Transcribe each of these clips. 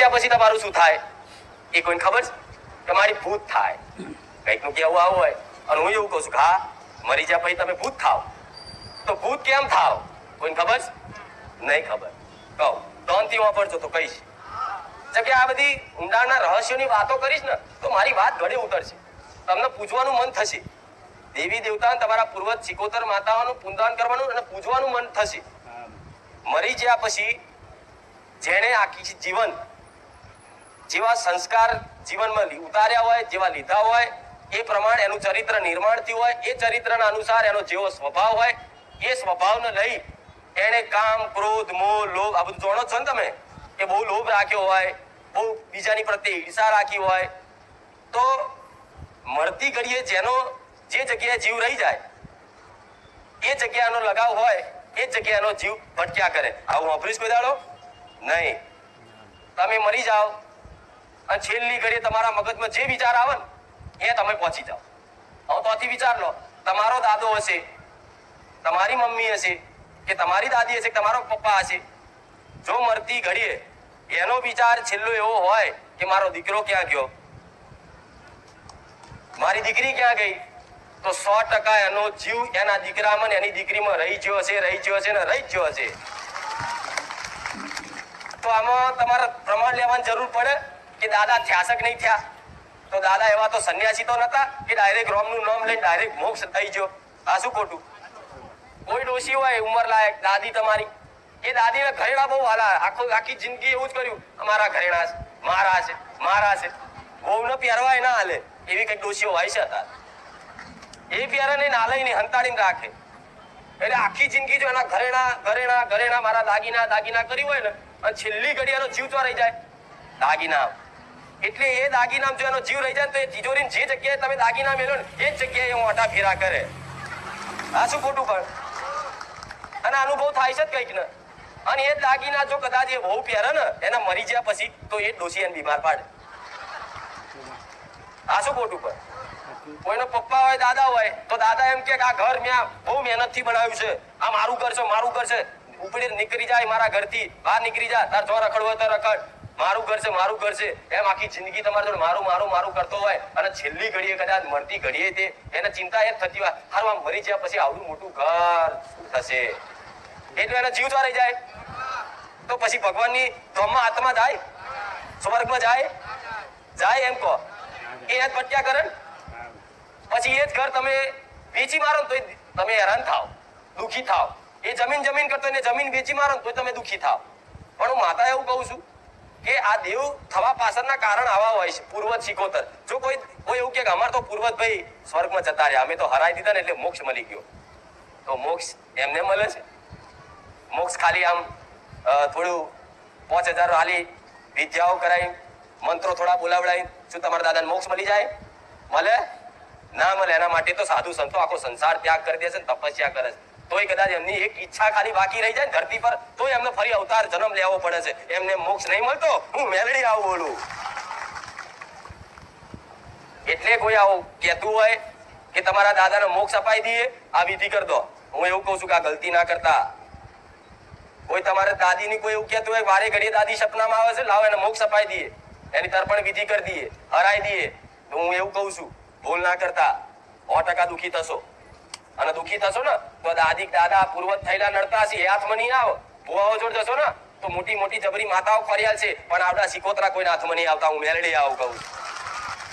જ્યાં પછી તમારું શું થાય એ કોઈને ખબર છે? તમારી ભૂત થાય. કંઈક નું કેવું આવું હોય અને હું એવું કહું છું કે હા મરી જ્યાં પછી તમે ભૂત થાવ. તો ભૂત કેમ થાવ કોઈને ખબર છે? નહીં ખબર. કહો ધોનથી વાપરજો તો કહીશ કે આ બધી ઊંડાણના રહસ્યોની વાતો કરીશ ને તો મારી વાત ગળે ઉતરશે. તમને પૂજવાનું મન થશે. દેવી દેવતા તમારા પૂર્વજ સિકોતર માતાઓનું પૂજન કરવાનું અને પૂજવાનું મન થશે. મરી ગયા પછી જેણે આખી જીવન જેવા સંસ્કાર જીવનમાં ઉતાર્યા હોય, જેવા લીધા હોય એ પ્રમાણે એનું ચરિત્ર નિર્માણ થયું હોય, એ ચરિત્રના અનુસાર એનો જેવો સ્વભાવ હોય એ સ્વભાવને લઈ એને કામ, ક્રોધ, મોહ, લોભ આ બધું જાણો છો ને તમે કે બહુ લોભ રાખ્યો હોય, બહુ બીજાની પ્રત્યે ઈર્ષા રાખી હોય તો મરતી ઘડીએ જેનો જે જગ્યાએ જીવ રહી જાય એ જગ્યાનો લગાવ હોય એ જગ્યાનો જીવ ભટક્યા કરે. આવું વાપરીશ કોઈ દાડો નહીં. તમે મરી જાઓ અને છેલ્લી ઘડીએ તમારા મગજમાં જે વિચાર આવે ને એ તમે પહોંચી જાઓ. હવે તોથી વિચાર લો તમારો દાદો હશે, તમારી મમ્મી હશે કે તમારી દાદી હશે, તમારો પપ્પા હશે. જો મરતી ઘડીએ એનો વિચાર છેલ્લો એવો હોય કે મારો દીકરો ક્યાં ગયો, મારી દીકરી ક્યાં ગઈ, તો 100% એનો જીવ એના દીકરામાં ને એની દીકરીમાં રહી ગયો હશે, રહી ગયો હશે ને રહી ગયો હશે. તો આમાં તમારે પ્રમાણ લેવાની જરૂર પડે કે દાદા થયા કે નહીં થયા. તો દાદા એવા તો સંન્યાસી તો નતા કે ડાયરેક્ટ રોમનું નામ લઈને ડાયરેક્ટ મોક્ષ થઈ ગયો. આ શું ખોટું? કોઈ ડોશી હોય ઉંમર લાયક દાદી તમારી, એ દાદીને ઘરેણા બહુ હાલા, આખી જિંદગી એવું જ કર્યું અમારા ઘરેણા છે, મારા છે, મારા છે. બહુને પહેરવાય ના હાલે એવી કઈક ડોશીઓ હોય છે હતા. એ પહેરે નહીં નાલઈને હંતાડીને રાખે. એટલે આખી જિંદગી જો એના ઘરેણા ઘરેણા ઘરેણા મારા દાગીના દાગીના કરી હોય ને અને છેલ્લી ઘડી એનો જીવ તો રહી જાય દાગીના. એટલે એ દાગીનામ જો એનો જીવ રહી જાય તો એ તિજોરી જે જગ્યાએ તમે દાગીના મેળો ને એ જ જગ્યાએ મોટા ફેરા કરે. આ શું ખોટું પણ? અને અનુભવ થાય છે જ કઈક ને. અને એ દાગીના જો કદાચ એ બહુ પહેરે ને એના મરી ગયા પછી તો એ ડોશી એને બીમાર પાડે. આ શું ખોટું પણ? કોઈનો પપ્પા હોય, દાદા હોય તો દાદા એમ કે આ ઘર મેં બહુ મહેનત થી બનાવ્યું છે, આ મારું ઘર છે, મારું ઘર છે. ઉપડી નીકળી જાય મારા ઘરથી બહાર નીકળી જાય તાર જો રખડવું હોય તો રખડ, મારું ઘર છે, મારું ઘર છે. એમ આખી જિંદગી તમારે જોડે મારું મારું મારું કરતો હોય અને છેલ્લી ઘડીએ કદાચ મળતી ઘડીએ તે એને ચિંતા એ જ થતી હોય હારું આમ મરી ગયા પછી આવડું મોટું ઘર શું થશે. એટલે એને જીવ રહી જાય. તો પછી ભગવાનની ધામમાં આત્મા જાય, સ્વર્ગમાં જાય જાય એમ કહો. એ જ ભટક્યા કરે પછી એ જ ઘર તમે વેચી મારો તો તમે હેરાન થાવ, દુઃખી થાવ. એ જમીન કરતો એને જમીન વેચી મારો તો તમે દુઃખી થાવ. પણ હું માતા એવું કહું છું કે આ દેવ થવા પાછળના કારણ આવા હોય છે. પૂર્વજ સિકોતર જો કોઈ એવું કે અમાર તો પૂર્વજ ભાઈ સ્વર્ગમાં જતા રહ્યા, અમે તો હરાઈ દીધા ને એટલે મોક્ષ મળી ગયો. તો મોક્ષ એમને મળે છે? મોક્ષ ખાલી આમ થોડું 5000 હાલી વિદ્યાઓ કરાવી મંત્રો થોડા બોલાવડાવી શું તમારા દાદાને મોક્ષ મળી જાય? મળે ના મળે. એના માટે તો સાધુ સંતો આખો સંસાર ત્યાગ કરી દે છે ને તપસ્યા કરે છે. તોય કદાચ એમની એક ઈચ્છા ખાલી બાકી રહી જાય ધરતી પર તોય એમને ફરી અવતાર જન્મ લેવો પડે છે. એમને મોક્ષ નહીં મળતો. હું મેલડી આવું બોલું. એટલે કોઈ આવું કહેતું હોય કે તમારા દાદાને મોક્ષ અપાઈ દઈએ આ વિધિ કરી દો, હું એવું કહું છું કે આ ગલતી ના કરતા. કોઈ તમારે દાદીની કોઈ એવું કહેતું હોય વારે ઘડીએ દાદી સપનામાં આવે છે લાવો એને મોક્ષ અપાઈ દઈએ, એની તર્પણ વિધિ કરી દઈએ, હરાઈ દઈએ. તો હું એવું કહું છું ભૂલ ના કરતા. 100% દુઃખી થશો અને દુઃખી થશો ને તો દાદી દાદા પૂર્વજ થયેલા નડતા હશે એ હાથમાં નહીં આવો. ભુવાઓ જોડ જશો ને તો મોટી મોટી જબરી માતાઓ ફરિયાદ છે પણ આપણા સિકોતરા કોઈના હાથમાં નહીં આવતા. હું મેલડી આવું કહું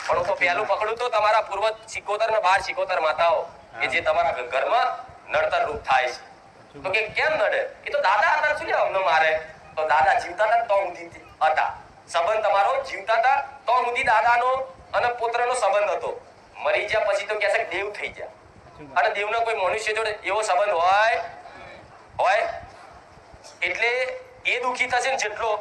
પણ હું તો પહેલું પકડું તો તમારા પૂર્વજ સિકોતર ને 12 સિકોતર માતાઓ કે જે તમારા ઘરમાં નડતર રૂપ થાય છે. તો કે કેમ નડે? એ તો દાદા હતા શું અમને મારે? તો દાદા જીવતા હતા તો ઊંધી હતા. સંબંધ તમારો જીવતા હતા તો ઊંધી દાદાનો અને પુત્રનો સંબંધ હતો. મરી ગયા પછી તો કહે છે દેવ થઈ ગયા. અને દેવનો કોઈ મનુષ્ય જોડે એવો સંબંધ હોય એટલે એ દુઃખી થશે ને જેટલો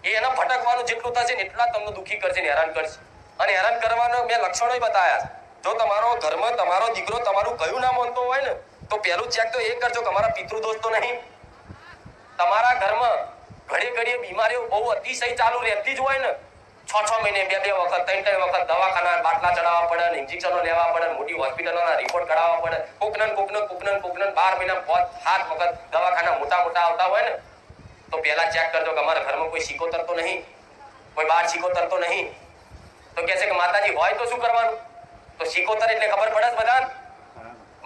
એને ભટકવાનું જેટલું થશે ને એટલા તમને દુઃખી કરશે ને હેરાન કરશે. અને હેરાન કરવાનો મેં લક્ષણો બતાવ્યા. જો તમારો ઘરમાં તમારો દીકરો તમારું કયું ના માનતો હોય ને તો પહેલું ચેક તો એ કરજો કે અમારા પિતૃદોષ તો નહીં. તમારા ઘરમાં ઘડી ઘડીએ બીમારીઓ બહુ અતિશય ચાલુ રહેતી જ હોય ને 6 મહિને 2 વખત 3 વખત દવાખાના બાટલા ચડાવવા પડે, ઇન્જેક્શનો લેવા પડે, મોટી હોસ્પિટલોના રિપોર્ટ કઢાવવા પડે. કોકનન 12 મહિના 7 વખત દવાખાના મોટા આવતા હોય ને તો પહેલા ચેક કરજો કે અમારા ઘરમાં કોઈ સિકોતર તો નહીં. કોઈ બાળ શિકોતર તો નહીં. તો કહે છે કે માતાજી હોય તો શું કરવાનું? તો શિકોતર એટલે ખબર પડે જ બધાને.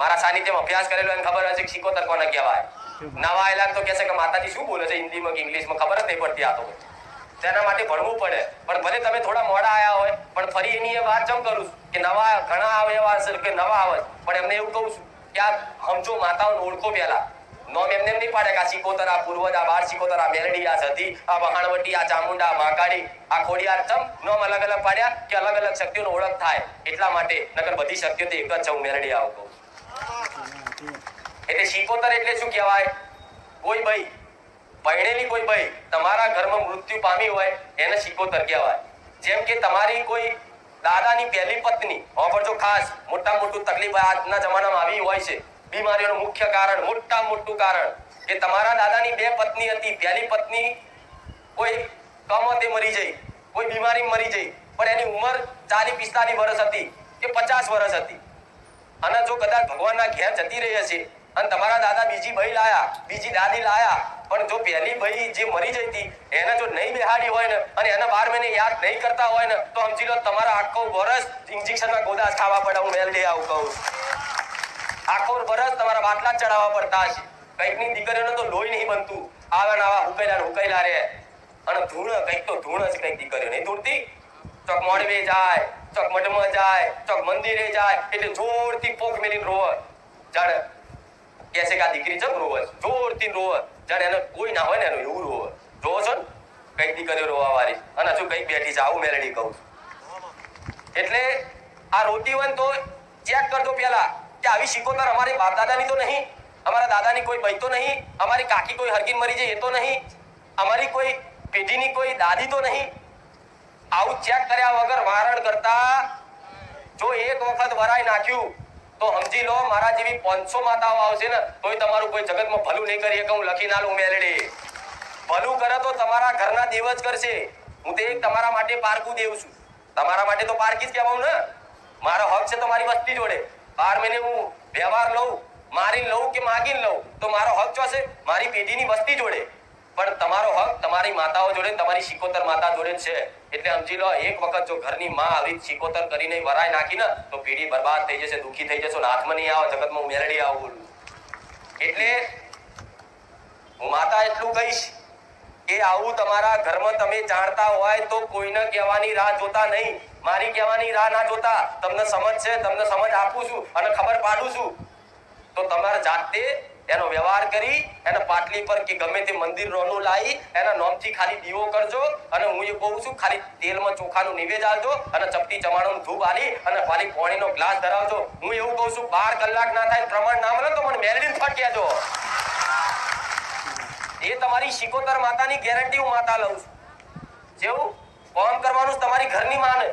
મારા સાનિધ્યમાં અભ્યાસ કરેલો એને ખબર હશે કે શિકોતર કોને કહેવાય. નવા આયેલા તો કહે છે કે માતાજી શું બોલે છે હિન્દીમાં કે ઇંગ્લિશમાં, ખબર જ નહીં પડતી. આ તો તેના માટે ભણવું પડે. પણ ભલે તમે થોડા મોડા આયા હોય, પણ ફરી એની એ વાત જમ કરું કે નવા ઘણા આવે એવા હશે કે નવા આવે, પણ એમને એવું કહું છું કે આ સમજો માતાઓને ઓળખો પહેલા. નોમ એમને નહીં પાડે કે આ શિકોતર, આ પૂર્વજ, આ બાળ શિકોતર, આ મેલડી, આ સતી, આ વહાણવટી, આ ચામુંડા, આ મહાકાળી, આ ખોડિયાર, ચમ નોમ અલગ અલગ પાડ્યા કે અલગ અલગ શક્તિઓનો ઓળખ થાય એટલા માટે. નકર બધી શક્તિઓ તો એક જ છે. હું મેલડી આવું કહું. એટલે શિકોતર એટલે શું કહેવાય? કોઈ ભાઈ પરણેલી કોઈ ભાઈ તમારા ઘરમાં મૃત્યુ પામી હોય એને શિકોતર કહેવાય. જેમ કે તમારી કોઈ દાદાની પહેલી પત્ની, જો ખાસ મોટું તકલીફ આજના જમાનામાં આવી હોય છે, બીમારીઓનું મુખ્ય કારણ, મોટું કારણ કે તમારા દાદાની બે પત્ની હતી. પહેલી પત્ની કોઈ કમોતે મરી જઈ, કોઈ બીમારી મરી જઈ, પણ એની ઉંમર 40-45 વર્ષ હતી કે 50 વર્ષ હતી. અને જો કદાચ ભગવાનના ઘેર જતી રહી હશે અને તમારા દાદા બીજી ભાઈ લાયા, બીજી દાદી લાયા, પણ જો પહેલી ભાઈ જે મરી જઈ હતી એને જો નહીં બેહાડી હોય ને અને એને 12 મહિને યાદ નહીં કરતા હોય ને તો સમજી લો તમારા આખો વર્ષ ઇન્જેક્શનના ગોદાસ ખાવા પડે. હું મેલડી આવું કહું. આખો વર્ષ તમારા બાટલા ચડાવવા પડતા હશે. કંઈકની દીકરીઓને તો લોહી નહીં બનતું. આવા આવા હુકેલા રે. અને ધૂણ કંઈક તો ધૂણ જ કંઈક દીકરીઓ નહીં ધૂણતી. ચોક મોડવે જાય, ચોક મઢમાં જાય, ચોક મંદિરે જાય એટલે જોરથી પોક મેલીને રોવે. જાણે કહે છે કે આ દીકરી ચમ રોવે, જોરથી રોવે. જાણે એને કોઈ ના હોય ને એનું એવું રોવે. જોવો છો ને કંઈક દીકરીઓ રોવા વાળી. અને હજુ કંઈક બેઠી છે. આવું મેલડી કહું. એટલે આ રોતી હોય તો ચેક કરજો પેલા કે આવી શિકોતર અમારી બાપ દાદાની તો નહીં, અમારા દાદાની કોઈ ભાઈ તો નહીં, અમારી કાકી કોઈ હરકીન મરી જાય એ તો નહીં, અમારી કોઈ પેઢીની કોઈ દાદી તો નહીં. આવું ચેક કર્યા વગર વારણ કરતા જો એક વખત વરાઈ નાખ્યું તો સમજી લો મારા જેવી 500 માતાઓ આવશે ને તોય તમારું કોઈ જગતમાં ભલું નહીં કરી શકે. હું લખી ના લઉં મેલડી. ભલું કરે તો તમારા ઘરના દેવ જ કરશે. હું તો એક તમારા માટે પારકું દેવ છું. તમારા માટે તો પારકી જ કહેવાઉં ને. મારો હક છે તમારી વસ્તી જોડે. 12 મહિને હું વ્યવહાર લઉં, મારીને લઉં કે માગીને લઉં તો મારો હક જો છે મારી પેઢીની વસ્તી જોડે. પણ તમારો હક તમારી માતાઓ જોડે, તમારી શિકોતર માતા જોડે જ છે. એટલે સમજી લો એક વખત જો ઘરની માં આવી શિકોતર કરીને વરાય નાખી ને તો પેઢી બરબાદ થઈ જશે, દુઃખી થઈ જશો. હાથમાં નહીં આવે જગતમાં. હું મેલડી આવું બોલું. એટલે હું માતા એટલું કહીશ કે આવું તમારા ઘરમાં તમે જાણતા હોય તો કોઈને કહેવાની રાહ જોતા નહીં. મારી કહેવાની રાહ ના જોતા. તમને સમજ છે, તમને સમજ આપું છું અને ખબર પાડું છું તો તમારે જાતે એનો વ્યવહાર કરી એને પાટલી પર કે ગમે તે મંદિર રોનું લાવી એના નોમથી ખાલી દીવો કરજો. અને હું એ કહું છું ખાલી તેલમાં ચોખાનું નિવેદ આલજો અને ચપટી ચમાણું ધૂપ આલી અને ખાલી પાણીનો ગ્લાસ ધરાવજો. હું એવું કહું છું 12 કલાક ના થાય પ્રમાણ ના મળે તો મને મેલડીને ફટ કહેજો. એ તમારી શિકોતર માતાની ગેરંટી હું માતા લઉં છું. જેવું કામ કરવાનું તમારી ઘરની માને,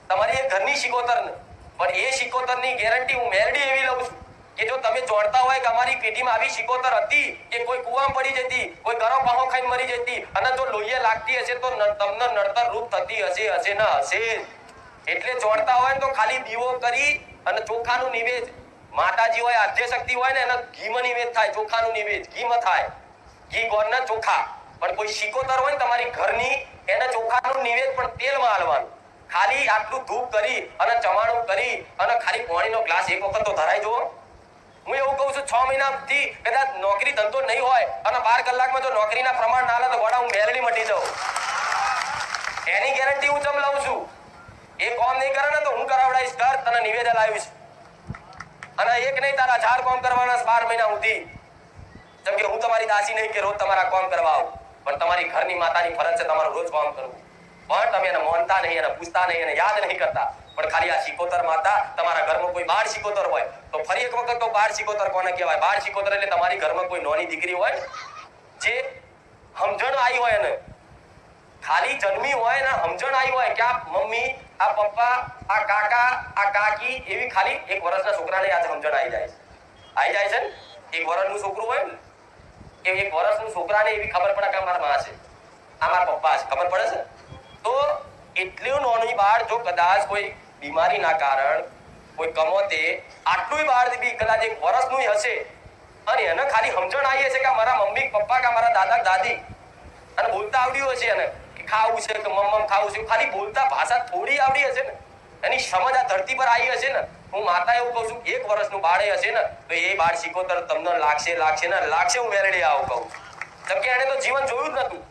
તમારી એ ઘરની શિકોતર ને, પણ એ શિકોતરની ગેરંટી હું મેલડી એવી લઉં છું કે જો તમે જોડતા હોય કે અમારી પેઢીમાં આવી શિકોતર હતી કે કોઈ કુવામાં પડી જતી, કોઈ ગરમ પાહો ખાઈને મરી જતી અને જો લોહીએ લાગતી હશે તો તમને નડતર રૂપ થતી હશે ને હશે. એટલે જોડતા હોય તો ખાલી દીવો કરી અને ચોખાનું નિવેદ. માતાજી હોય, આદ્ય શક્તિ હોય ને એના ઘીમાં નિવેદ થાય. ચોખાનું નિવેદ ઘીમાં થાય. ઘી ગોળના ચોખા. પણ કોઈ શિકોતર હોય ને તમારી ઘરની એને ચોખાનું નિવેદ પણ તેલમાં હાલવાનું. ખાલી આટલું ધૂપ કરી અને ચવાણું કરી અને ખાલી પાણીનો ગ્લાસ એક વખત તો ધરાઈ જુઓ. હું એવું કહું છું 6 મહિનાથી કદાચ નોકરી ધંધો નહીં હોય અને 12 કલાકમાં જો નોકરીના પ્રમાણ ના લે તો વડા હું મેલડી મટી જાઉં. એની ગેરંટી હું ચમ લઉં છું. એ કામ નહીં કરે ને તો હું કરાવડાવીશ. કર તને નિવેદન લાવીશ અને એક નહીં તારા 4 કામ કરવાના 12 મહિના સુધી. જેમ કે હું તમારી દાસી નહીં કે રોજ તમારા કામ કરવા આવું, પણ તમારી ઘરની માતાની ફરજ છે તમારું રોજ કામ કરવું. પણ તમે એને માનતા નહીં, એને પૂછતા નહીં, એને યાદ નહીં કરતા. પણ ખાલી આ શિકોતર માતા તમારા ઘરમાં કોઈ બાળ શિકોતર હોય તો ફરી એક વખત તો બાળ શિકોતર કોને કહેવાય? બાળ શિકોતર એટલે તમારી ઘરમાં કોઈ નાની દીકરી હોય જે સમજણ આવી હોય એને ખાલી જન્મી હોય ને સમજણ આવી હોય કે આ મમ્મી, આ પપ્પા, આ કાકા, આ કાકી એવી ખાલી 1 વર્ષના છોકરાને આજે સમજણ આવી જાય છે ને. 1 વર્ષનું છોકરું હોય ને એ 1 વર્ષનું છોકરાને એવી ખબર પડે કે મારા માં છે, આ મારા પપ્પા છે, ખબર પડે છે. તો એટલું નાનું બાળ જો કદાચ કોઈ બીમારીના કારણ કોઈ કમોતે આટલું બાળ બી કદાચ 1 વર્ષનું હશે અને એને ખાલી સમજણ આવી હશે કે મારા મમ્મી પપ્પા કે મારા દાદા દાદી અને બોલતા આવડ્યું હશે એને ખાવું છે કે મમ ખાવું છે, ખાલી બોલતા ભાષા થોડી આવડી હશે ને, એની સમજ આ ધરતી પર આવી હશે ને, હું માતા એવું કહું છું 1 વર્ષનું બાળે હશે ને તો એ બાળ શીખોતર તમને લાગશે ને લાગશે. હું મેરડી આવું કહું કેમ કે એને તો જીવન જોયું જ નતું.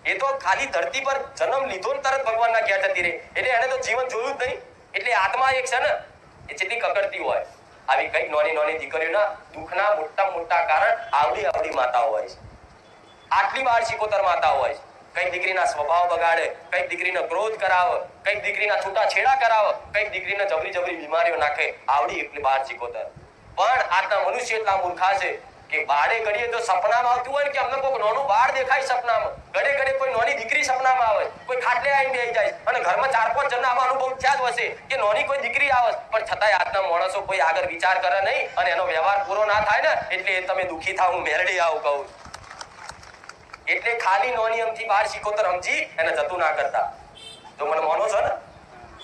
એ તો ખાલી ધરતી પર જન્મ લીધો ને તરત ભગવાનના ઘેર જતી રહી, એટલે એને તો જીવન જોયું જ નહીં. એટલે આત્મા એક છે ને એ જેટલી કકડતી હોય, આવી કઈક નાની દીકરીઓના દુઃખના મોટા કારણ આવડી માતાઓ હોય છે. આટલી બાળ શીખોતર માતા હોય છે. કઈક દીકરીના સ્વભાવ બગાડે, કઈક દીકરીનો ક્રોધ કરાવે, કઈક દીકરીના છૂટાછેડા કરાવે, કઈક દીકરીને જબરી બીમારીઓ નાખે. આવડી એટલી બાળ શીખોતર. પણ આજના મનુષ્ય એટલા મૂર્ખા છે કે બાળે ઘડીએ તો સપનામાં આવતું હોય ને કે અમને કોઈ નાનું બાળ દેખાય સપનામાં, ઘડે કોઈ નાની દીકરી સપનામાં આવે, કોઈ ખાટલે આવીને બેસી જાય અને ઘરમાં 4-5 જણના આવા અનુભવ થયા જ હશે કે નાની કોઈ દીકરી આવે, પણ છતાંય આજના માણસો કોઈ આગળ વિચાર કરે નહીં અને એનો વ્યવહાર પૂરો ના થાય ને એટલે તમે દુઃખી થાવ. હું મેરડી આવું કહું. એટલે ખાલી નાની અમથી બાળ શીખોતર સમજી એને જતું ના કરતા. જો મને માનો છો ને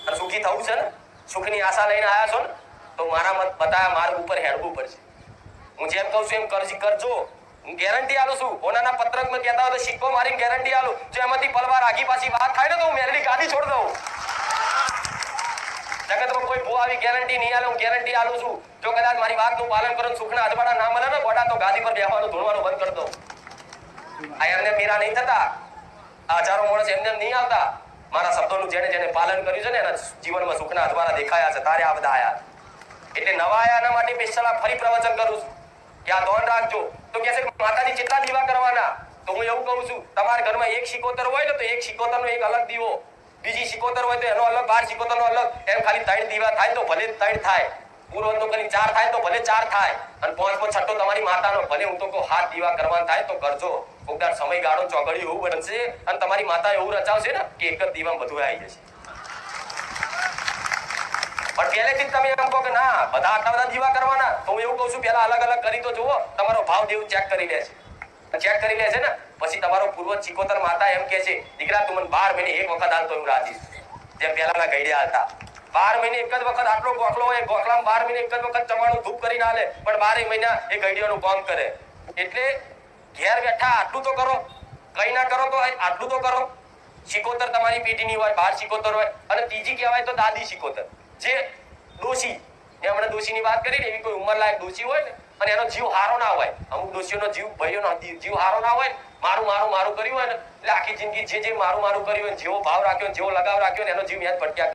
અને સુખી થવું છે ને, સુખની આશા લઈને આવ્યા છો ને, તો મારા મત બતાયા માર્ગ ઉપર હેડવું પડશે. હું જેમ કહું છું એમ કરજો. હું ગેરંટી આલું છું. ઓનાના પત્રકમાં કહેતા હોય તો સિક્કો મારીને ગેરંટી આલું. જો એમાંથી પલવાર આગી પાછી વાત થાય ને તો હું મેરડી ગાદી છોડ દઉં. જગતમાં કોઈ ભૂ આવી ગેરંટી નહીં આલે. હું ગેરંટી આલું છું. જો કદાચ મારી વાતનું પાલન કરો, સુખના અજવાળા ના મળે ને ગોડા, તો ગાદી પર બેસવાનું ધૂણવાનું બંધ કરી દો. આ એમને મેરા નહીં થતા, આ હજારો માણસ એમને નહીં આવતા. મારા શબ્દોનું જેને પાલન કર્યું છે ને એના જીવનમાં સુખના અજવાળા દેખાયા છે. તારે આ બધા આયા એટલે નવા આયા એના માટે સ્પેશિયલ ફરી પ્રવચન કરું છું કે આ ધ્યાન રાખજો. તો કે છે માતાજી કેટલા દીવા કરવાના? તો હું એવું કહું છું તમારા ઘરમાં 1 શિકોતર હોય ને તો 1 શિકોતરનો એક અલગ દીવો, બીજી શિકોતર હોય તો એનો અલગ, 12 શિકોતરનો અલગ, એમ ખાલી 3 દીવા થાય તો ભલે 3 થાય, પૂર્વ તો કરી 4 થાય તો ભલે 4 થાય, અને 5મો 6 તમારી માતાનો, ભલે હું તો કહું 7 દીવા કરવાના થાય તો કરજો. કોકદાર સમયગાળો ચોગડી એવું બનશે અને તમારી માતા એવું રચાવશે ને કે એક જ દીવામાં બધું આવી જશે. પણ પહેલેથી તમે એમ કહો કે ના બધા આટલા બધા દીવા કરવાના, તો હું એવું કહું છું પહેલા અલગ કરી તો જુઓ. તમારો ભાવ દેવ ચેક કરી લે છે ને પછી તમારો પૂર્વજ શિકોતર માતા એમ કે છે દીકરા તું મને 12 મહિને એક વખત હાલતો હું રાજી છું. જેમ પહેલાના ગઈડ્યા હતા 12 મહિને એક જ વખત આટલો ગોખલો હોય, ગોખલામાં 12 મહિને એક જ વખત ચમાણું ધૂપ કરીને હાલે, પણ 12 મહિના એ ગઈડિયાનું કામ કરે. એટલે ઘેર બેઠા આટલું તો કરો, કઈ ના કરો તો આટલું તો કરો. શિકોતર તમારી પેઢીની હોય, 12 શિકોતર હોય. અને ત્રીજી કહેવાય તો દાદી શિકોતર, જે ડોશી, હમણાં ડોશીની વાત કરી ને, એવી કોઈ ઉંમરલાયક ડોશી હોય ને અને એનો જીવ હારો ના હોય. અમુક ડોશીઓનો જીવ, ભાઈઓનો જીવ હારો ના હોય, મારું કર્યું હોય ને એટલે આખી જિંદગી જે મારું કર્યું હોય, જેવો ભાવ રાખ્યો, જેવો લગાવ રાખ્યો ને એનો જીવ યાદ ભટક્યા